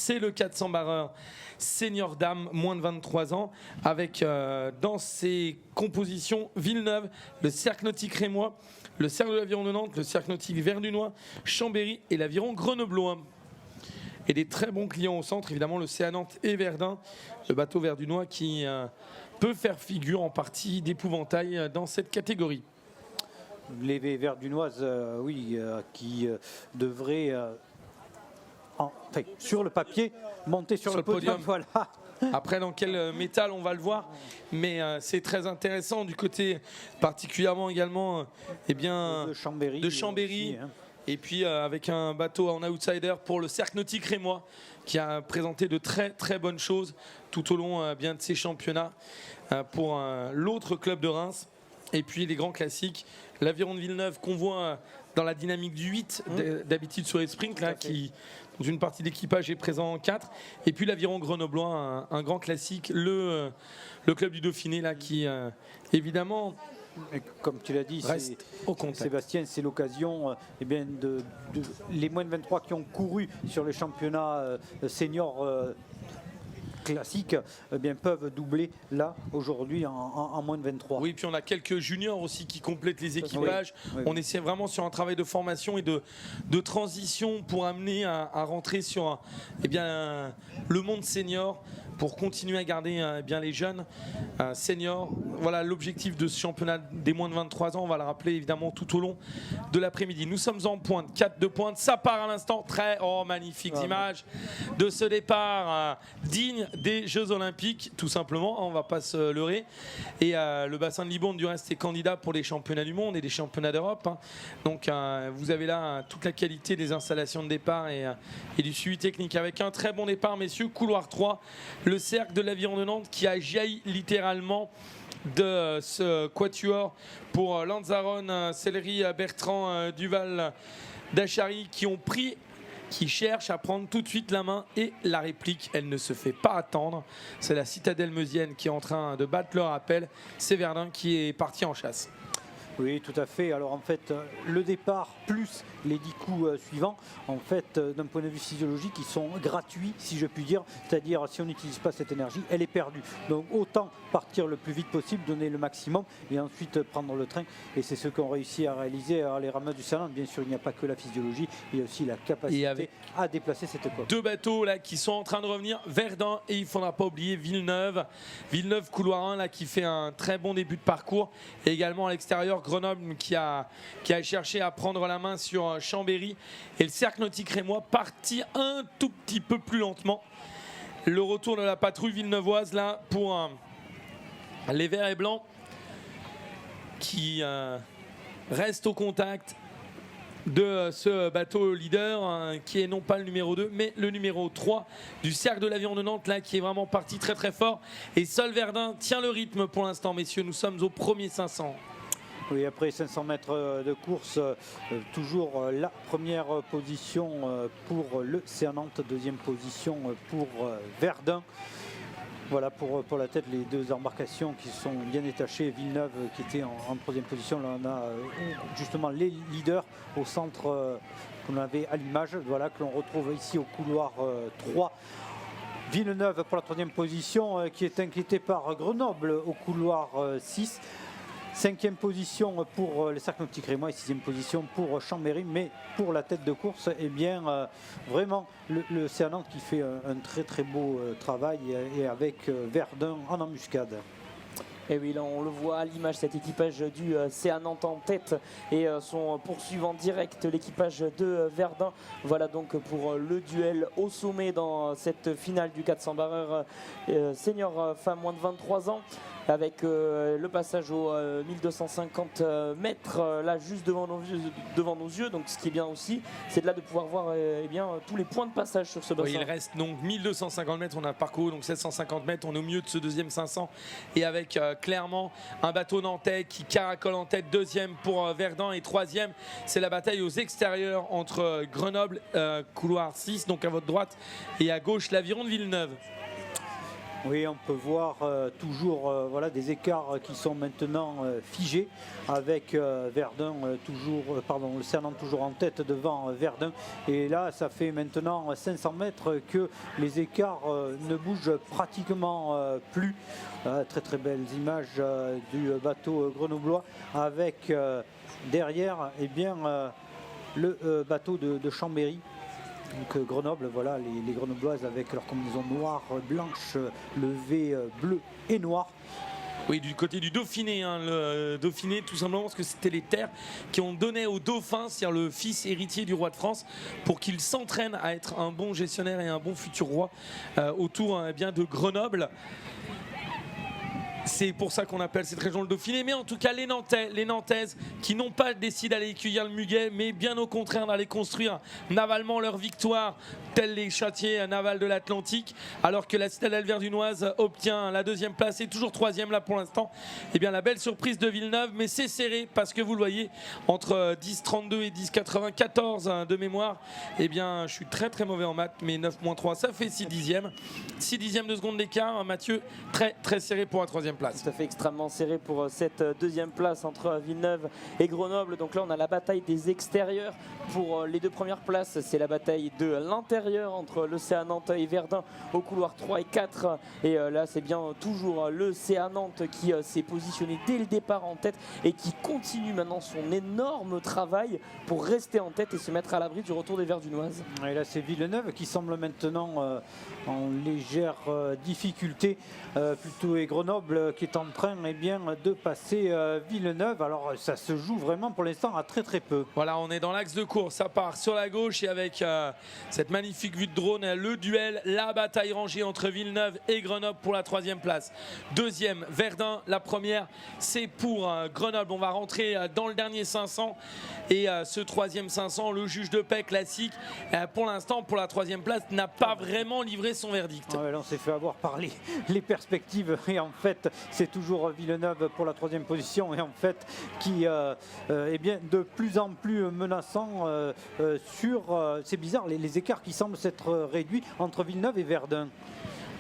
c'est le 400 barreur senior dame, moins de 23 ans, avec dans ses compositions Villeneuve, le Cercle Nautique Rémois, le Cercle de l'Aviron de Nantes, le Cercle Nautique Verdunois, Chambéry et l'Aviron Grenoblois. Et des très bons clients au centre, évidemment le CA Nantes et Verdun, le bateau verdunois qui peut faire figure en partie d'épouvantail dans cette catégorie. Les verdunoises, qui devraient, sur le papier, monter sur le podium. Voilà. Après, dans quel métal, on va le voir. Mais c'est très intéressant du côté particulièrement également de Chambéry. Aussi, hein. Et puis avec un bateau en outsider pour le Cercle Nautique Rémois qui a présenté de très très bonnes choses tout au long bien de ces championnats pour l'autre club de Reims. Et puis les grands classiques, l'Aviron de Villeneuve qu'on voit dans la dynamique du 8 d'habitude sur les sprints là, qui dans une partie d'équipage est présent en 4. Et puis l'Aviron Grenoblois, un grand classique, le club du Dauphiné là qui évidemment. Et comme tu l'as dit, Sébastien, c'est l'occasion les moins de 23 qui ont couru sur les championnats seniors classiques peuvent doubler là aujourd'hui en moins de 23. Oui, puis on a quelques juniors aussi qui complètent les équipages. Oui. On essaie vraiment sur un travail de formation et de transition pour amener à rentrer sur le monde senior, pour continuer à garder les jeunes seniors. Voilà l'objectif de ce championnat des moins de 23 ans. On va le rappeler évidemment tout au long de l'après-midi. Nous sommes en pointe, 4 de pointe. Ça part à l'instant. Magnifique image de ce départ digne des Jeux Olympiques, tout simplement. On ne va pas se leurrer. Et le bassin de Libourne, du reste, est candidat pour les championnats du monde et les championnats d'Europe. Donc vous avez là toute la qualité des installations de départ et du suivi technique. Avec un très bon départ, messieurs. Couloir 3. Le Cercle de l'Aviron de Nantes qui a jailli littéralement de ce quatuor pour Lanzarote, Sellery, Bertrand, Duval, Dachary qui cherchent à prendre tout de suite la main, et la réplique, elle ne se fait pas attendre. C'est la citadelle meusienne qui est en train de battre leur appel. C'est Verdun qui est parti en chasse. Oui, tout à fait. Alors en fait, le départ plus les 10 coups suivants, en fait, d'un point de vue physiologique, ils sont gratuits, si je puis dire. C'est-à-dire, si on n'utilise pas cette énergie, elle est perdue. Donc autant partir le plus vite possible, donner le maximum, et ensuite prendre le train. Et c'est ce qu'ont réussi à réaliser les rameurs du Salon. Bien sûr, il n'y a pas que la physiologie, il y a aussi la capacité à déplacer cette coque. Deux bateaux là qui sont en train de revenir, Verdun, et il ne faudra pas oublier Villeneuve. Villeneuve couloir 1 là, qui fait un très bon début de parcours. Et également à l'extérieur, Grenoble qui a cherché à prendre la main sur Chambéry, et le Cercle Nautique Rémois parti un tout petit peu plus lentement. Le retour de la patrouille villeneuvoise là pour les verts et blancs qui restent au contact de ce bateau leader qui est non pas le numéro 2 mais le numéro 3 du Cercle de l'Aviron de Nantes là, qui est vraiment parti très très fort, et seul Verdun tient le rythme pour l'instant. Messieurs, nous sommes au premier 500. Oui, après 500 mètres de course, toujours la première position pour le CA Nantes, deuxième position pour Verdun. Voilà pour la tête, les deux embarcations qui sont bien détachées. Villeneuve qui était en troisième position. Là, on a justement les leaders au centre qu'on avait à l'image, voilà, que l'on retrouve ici au couloir 3. Villeneuve pour la troisième position qui est inquiété par Grenoble au couloir 6. Cinquième position pour le Cercle Nautique Rémois et sixième position pour Chambéry. Mais pour la tête de course, vraiment le CA Nantes qui fait un très très beau travail, et avec Verdun en embuscade. Et oui, là on le voit à l'image, cet équipage du CA Nantes en tête et son poursuivant direct, l'équipage de Verdun. Voilà donc pour le duel au sommet dans cette finale du 400 barreur senior femme moins de 23 ans. Avec le passage aux 1250 mètres là juste devant nos yeux. Donc ce qui est bien aussi, c'est de là de pouvoir voir tous les points de passage sur ce bassin. Oui, il reste donc 1250 mètres, on a parcouru donc 750 mètres, on est au milieu de ce deuxième 500, et avec clairement un bateau nantais qui caracole en tête, deuxième pour Verdun, et troisième c'est la bataille aux extérieurs entre Grenoble, couloir 6, donc à votre droite, et à gauche l'Aviron de Villeneuve. Oui, on peut voir toujours voilà, des écarts qui sont maintenant figés avec Verdun le Cernan toujours en tête devant Verdun. Et là, ça fait maintenant 500 mètres que les écarts ne bougent pratiquement plus. Très très belles images du bateau grenoblois avec derrière le bateau de Chambéry. Donc Grenoble, voilà, les Grenobloises avec leur combinaison noire, blanche, levée, bleu et noir. Oui, du côté du Dauphiné, le Dauphiné tout simplement parce que c'était les terres qui ont donné au Dauphin, c'est-à-dire le fils héritier du roi de France, pour qu'il s'entraîne à être un bon gestionnaire et un bon futur roi autour bien de Grenoble. C'est pour ça qu'on appelle cette région le Dauphiné. Mais en tout cas, les Nantaises qui n'ont pas décidé d'aller cueillir le muguet, mais bien au contraire d'aller construire navalement leur victoire, tels les châtiers navals de l'Atlantique, alors que la citadelle verdunoise obtient la deuxième place et toujours troisième là pour l'instant. Eh bien, la belle surprise de Villeneuve, mais c'est serré parce que vous le voyez, entre 10,32 et 10,94 de mémoire, eh bien, je suis très très mauvais en maths, mais 9-3, ça fait 6 dixièmes. 6 dixièmes de seconde d'écart, Mathieu, très très serré pour la troisième place. Tout à fait extrêmement serré pour cette deuxième place entre Villeneuve et Grenoble. Donc là on a la bataille des extérieurs pour les deux premières places. C'est la bataille de l'intérieur entre le CA Nantes et Verdun au couloir 3 et 4. Et là c'est bien toujours le CA Nantes qui s'est positionné dès le départ en tête et qui continue maintenant son énorme travail pour rester en tête et se mettre à l'abri du retour des Verdunoises. Et là c'est Villeneuve qui semble maintenant en légère difficulté plutôt, et Grenoble qui est en train de passer Villeneuve. Alors ça se joue vraiment pour l'instant à très très peu. Voilà, on est dans l'axe de course, ça part sur la gauche et avec cette magnifique vue de drone, le duel, la bataille rangée entre Villeneuve et Grenoble pour la troisième place. Deuxième, Verdun, la première, c'est pour Grenoble. On va rentrer dans le dernier 500 et ce troisième 500, le juge de paix classique, pour l'instant, pour la troisième place, n'a pas vraiment livré son verdict. Ouais, là, on s'est fait avoir par les perspectives et en fait, c'est toujours Villeneuve pour la troisième position et en fait qui est bien de plus en plus menaçant c'est bizarre les écarts qui semblent s'être réduits entre Villeneuve et Verdun.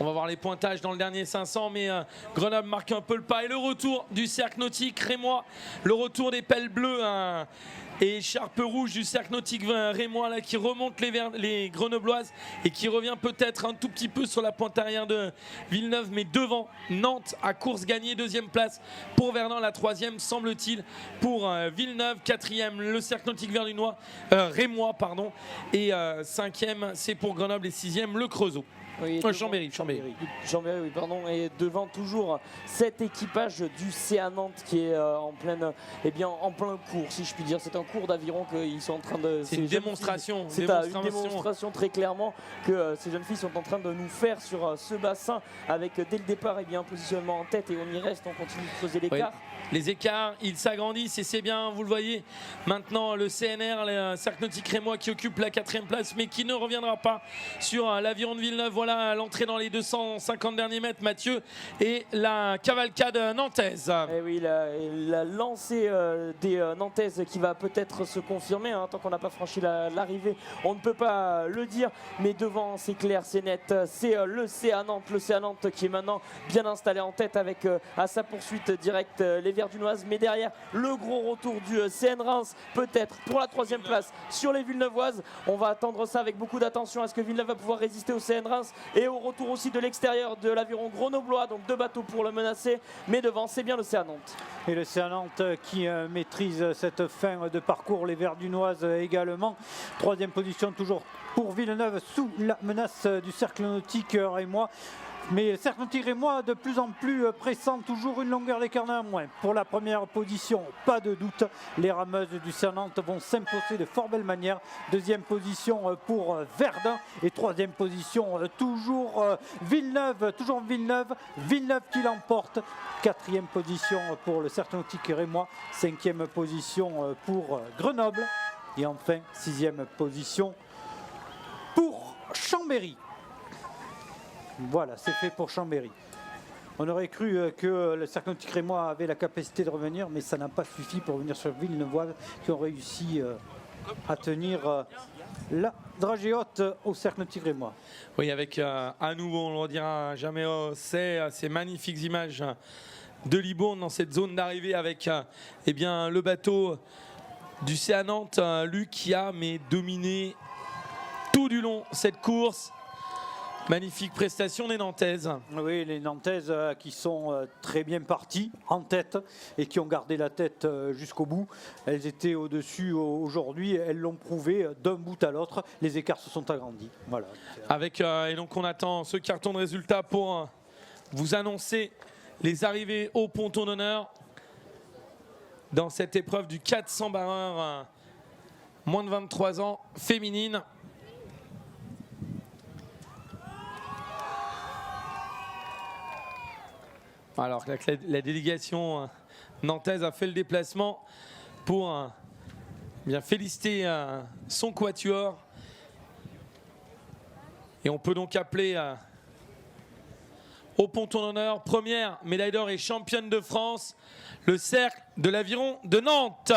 On va voir les pointages dans le dernier 500, mais Grenoble marque un peu le pas. Et le retour du cercle nautique rémois, le retour des pelles bleues et écharpe rouge du cercle nautique rémois là, qui remonte les Grenobloises et qui revient peut-être un tout petit peu sur la pointe arrière de Villeneuve, mais devant Nantes à course gagnée, deuxième place pour Verdun, la troisième semble-t-il pour Villeneuve, quatrième le cercle nautique rémois pardon, et cinquième c'est pour Grenoble et sixième le Creusot. Oui, Chambéry, oui, pardon. Et devant toujours cet équipage du CA Nantes qui est en plein cours, si je puis dire. C'est un cours d'aviron qu'ils sont en train de. C'est une démonstration. C'est une démonstration très clairement que ces jeunes filles sont en train de nous faire sur ce bassin avec dès le départ un positionnement en tête et on y reste, on continue de creuser l'écart. Oui. Les écarts, ils s'agrandissent et c'est bien, vous le voyez. Maintenant, le CNR, le cercle nautique rémois qui occupe la quatrième place, mais qui ne reviendra pas sur l'aviron de Villeneuve. Voilà l'entrée dans les 250 derniers mètres, Mathieu, et la cavalcade nantaise. Et oui, la lancée des Nantaises qui va peut-être se confirmer, tant qu'on n'a pas franchi l'arrivée, on ne peut pas le dire, mais devant, c'est clair, c'est net, c'est le CA Nantes qui est maintenant bien installé en tête avec à sa poursuite directe les Verdunoises, mais derrière le gros retour du CN Reims, peut-être pour la troisième place sur les Villeneuvoises. On va attendre ça avec beaucoup d'attention. Est-ce que Villeneuve va pouvoir résister au CN Reims et au retour aussi de l'extérieur de l'aviron grenoblois, donc deux bateaux pour le menacer, mais devant c'est bien le CA Nantes. Et le CA Nantes qui maîtrise cette fin de parcours, les Verdunoises également. Troisième position toujours pour Villeneuve sous la menace du cercle nautique rémois. Mais le cercle nautique rémois de plus en plus pressant, toujours une longueur d'écart en moins. Pour la première position, pas de doute, les rameuses du CA Nantes vont s'imposer de fort belle manière. Deuxième position pour Verdun et troisième position toujours Villeneuve qui l'emporte. Quatrième position pour le cercle nautique rémois, cinquième position pour Grenoble et enfin sixième position pour Chambéry. Voilà, c'est fait pour Chambéry. On aurait cru que le cercle nautique rémois avait la capacité de revenir, mais ça n'a pas suffi pour venir sur Villeneuve qui ont réussi à tenir la dragée haute au cercle nautique rémois. Oui, avec à nouveau, on ne le redira jamais assez, ces magnifiques images de Libourne dans cette zone d'arrivée avec eh bien, le bateau du CA Nantes, Luc qui a dominé tout du long cette course. Magnifique prestation des Nantaises. Oui, les Nantaises qui sont très bien parties en tête et qui ont gardé la tête jusqu'au bout. Elles étaient au-dessus aujourd'hui, elles l'ont prouvé d'un bout à l'autre. Les écarts se sont agrandis. Voilà. Avec, et donc on attend ce carton de résultat pour vous annoncer les arrivées au ponton d'honneur dans cette épreuve du 400 barreurs moins de 23 ans féminine. Alors la délégation nantaise a fait le déplacement pour bien féliciter son quatuor. Et on peut donc appeler au ponton d'honneur, première médaille d'or et championne de France, le cercle de l'aviron de Nantes.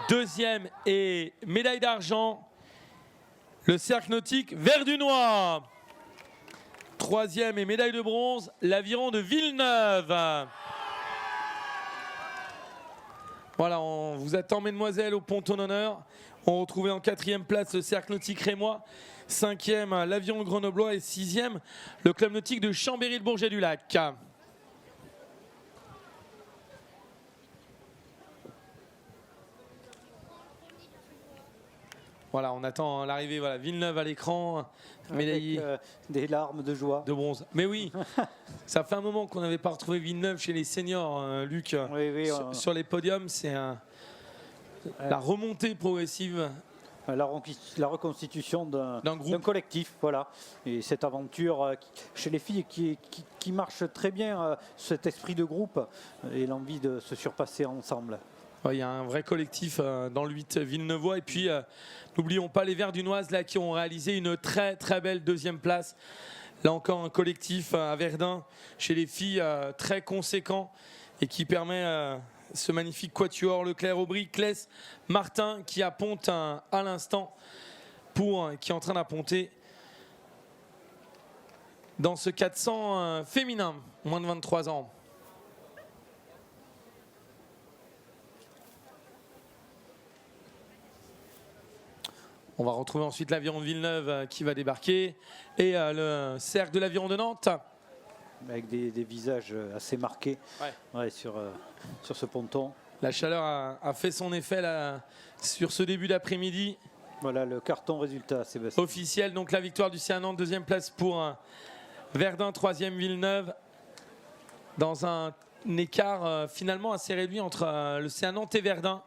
Deuxième et médaille d'argent, le cercle nautique Verdunois. Troisième et médaille de bronze, l'aviron de Villeneuve. Voilà, on vous attend, mesdemoiselles, au ponton d'honneur. On retrouvait en quatrième place le cercle nautique rémois, cinquième l'aviron grenoblois et sixième le club nautique de Chambéry-le-Bourget-du-Lac. Voilà, on attend l'arrivée, voilà, Villeneuve à l'écran, médaillé avec des larmes de joie. de bronze. Mais oui, ça fait un moment qu'on n'avait pas retrouvé Villeneuve chez les seniors, Luc. Oui, sur les podiums, c'est la remontée progressive. La reconstitution d'un groupe. collectif, voilà. Et cette aventure chez les filles qui marche très bien, cet esprit de groupe et l'envie de se surpasser ensemble. Il y a un vrai collectif dans le 8 Villeneuvois. Et puis, n'oublions pas les Verdunoises là, qui ont réalisé une très très belle deuxième place. Là encore, un collectif à Verdun chez les filles très conséquent et qui permet ce magnifique quatuor Leclerc, Aubry, Kless, Martin qui apponte à l'instant qui est en train d'apponter dans ce 400 féminin, moins de 23 ans. On va retrouver ensuite l'aviron de Villeneuve qui va débarquer et le cercle de l'aviron de Nantes. Avec des visages assez marqués sur ce ponton. La chaleur a fait son effet là, sur ce début d'après-midi. Voilà le carton résultat, Sébastien. Officiel, donc la victoire du CA Nantes, deuxième place pour Verdun, troisième Villeneuve. Dans un écart finalement assez réduit entre le CA Nantes et Verdun.